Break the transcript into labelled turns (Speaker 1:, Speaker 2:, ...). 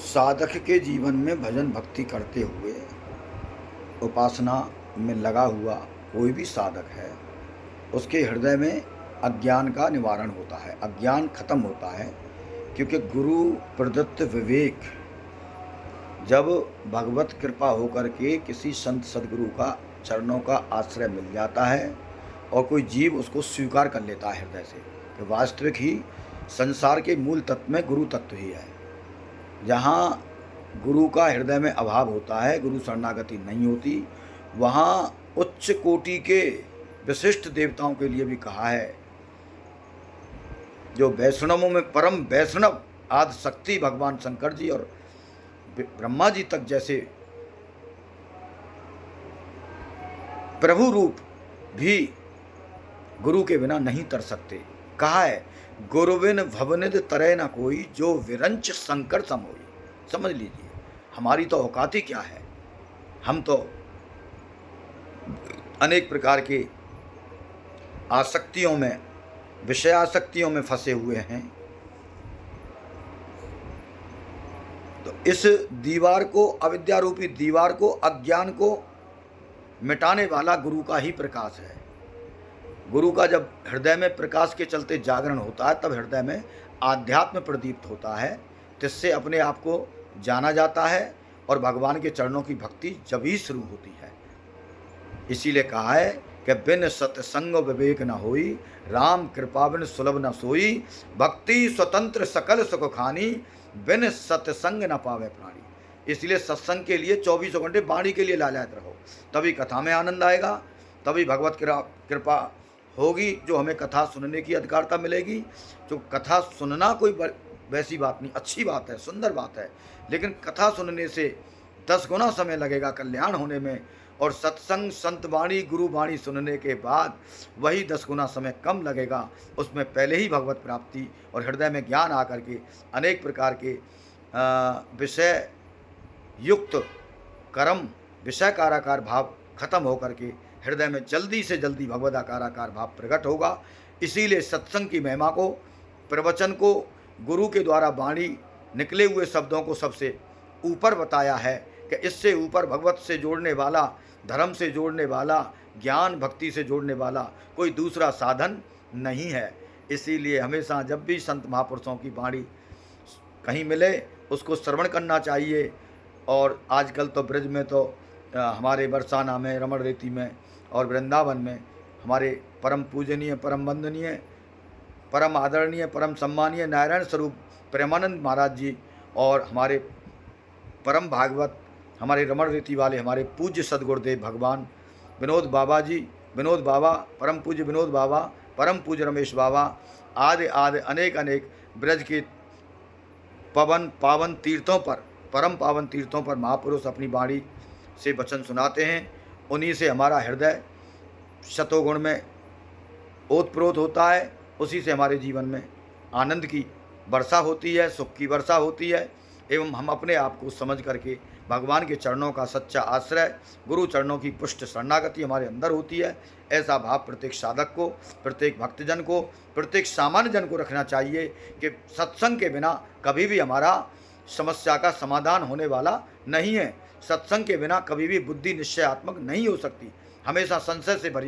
Speaker 1: साधक के जीवन में भजन भक्ति करते हुए उपासना में लगा हुआ कोई भी साधक है, उसके हृदय में अज्ञान का निवारण होता है, अज्ञान खत्म होता है। क्योंकि गुरु प्रदत्त विवेक जब भगवत कृपा होकर के किसी संत सदगुरु का चरणों का आश्रय मिल जाता है और कोई जीव उसको स्वीकार कर लेता है हृदय से, तो वास्तविक ही संसार के मूल तत्व में गुरु तत्व ही है। जहाँ गुरु का हृदय में अभाव होता है, गुरु शरणागति नहीं होती, वहाँ उच्च कोटि के विशिष्ट देवताओं के लिए भी कहा है, जो वैष्णवों में परम वैष्णव आदि शक्ति भगवान शंकर जी और ब्रह्मा जी तक जैसे प्रभु रूप भी गुरु के बिना नहीं तर सकते। कहा है, गुरुविन भवनिध तरे न कोई, जो विरंच शंकर सम होई। समझ लीजिए, हमारी तो औकात ही क्या है। हम तो अनेक प्रकार के आसक्तियों में, विषयासक्तियों में फंसे हुए हैं। तो इस दीवार को, अविद्या रूपी दीवार को, अज्ञान को मिटाने वाला गुरु का ही प्रकाश है। गुरु का जब हृदय में प्रकाश के चलते जागरण होता है, तब हृदय में आध्यात्म प्रदीप्त होता है, जिससे अपने आप को जाना जाता है और भगवान के चरणों की भक्ति जब ही शुरू होती है। इसीलिए कहा है कि बिन सत्संग विवेक न होई, राम कृपा बिन सुलभ न सोई, भक्ति स्वतंत्र सकल सुख खानी, बिन सत्संग न पावे प्राणी। इसलिए सत्संग के लिए 24 घंटे वाणी के लिए लालायत रहो, तभी कथा में आनंद आएगा, तभी भगवत कृपा होगी, जो हमें कथा सुनने की अधिकारता मिलेगी। जो कथा सुनना कोई वैसी बात नहीं, अच्छी बात है, सुंदर बात है, लेकिन कथा सुनने से 10 गुना समय लगेगा कल्याण होने में, और सत्संग संत वाणी गुरु वाणी सुनने के बाद वही 10 गुना समय कम लगेगा। उसमें पहले ही भगवत प्राप्ति और हृदय में ज्ञान आकर के अनेक प्रकार के विषय युक्त कर्म, विषय काराकार भाव खत्म होकर के हृदय में जल्दी से जल्दी भगवदाकाराकार भाव प्रकट होगा। इसीलिए सत्संग की महिमा को, प्रवचन को, गुरु के द्वारा वाणी निकले हुए शब्दों को सबसे ऊपर बताया है कि इससे ऊपर भगवत से जोड़ने वाला, धर्म से जोड़ने वाला, ज्ञान भक्ति से जोड़ने वाला कोई दूसरा साधन नहीं है। इसीलिए हमेशा जब भी संत महापुरुषों की वाणी कहीं मिले, उसको श्रवण करना चाहिए। और आजकल तो ब्रज में तो हमारे बरसाना में, रमण रेती में और वृंदावन में हमारे परम पूजनीय, परम वंदनीय, परम आदरणीय, परम सम्मानीय नारायण स्वरूप प्रेमानंद महाराज जी और हमारे परम भागवत, हमारे रमण रीति वाले हमारे पूज्य सदगुरुदेव भगवान विनोद बाबा जी, विनोद बाबा, परम पूज्य विनोद बाबा, परम पूज्य रमेश बाबा आदि आदि अनेक अनेक ब्रज के पावन तीर्थों पर, परम पावन तीर्थों पर महापुरुष अपनी वाणी से वचन सुनाते हैं। उन्हीं से हमारा हृदय शतोगुण में ओतप्रोत होता है, उसी से हमारे जीवन में आनंद की वर्षा होती है, सुख की वर्षा होती है, एवं हम अपने आप को समझ करके भगवान के चरणों का सच्चा आश्रय, गुरु चरणों की पुष्ट शरणागति हमारे अंदर होती है। ऐसा भाव प्रत्येक साधक को, प्रत्येक भक्तजन को, प्रत्येक सामान्य जन को रखना चाहिए कि सत्संग के बिना कभी भी हमारा समस्या का समाधान होने वाला नहीं है। सत्संग के बिना कभी भी बुद्धि निश्चयात्मक नहीं हो सकती, हमेशा संशय से भरी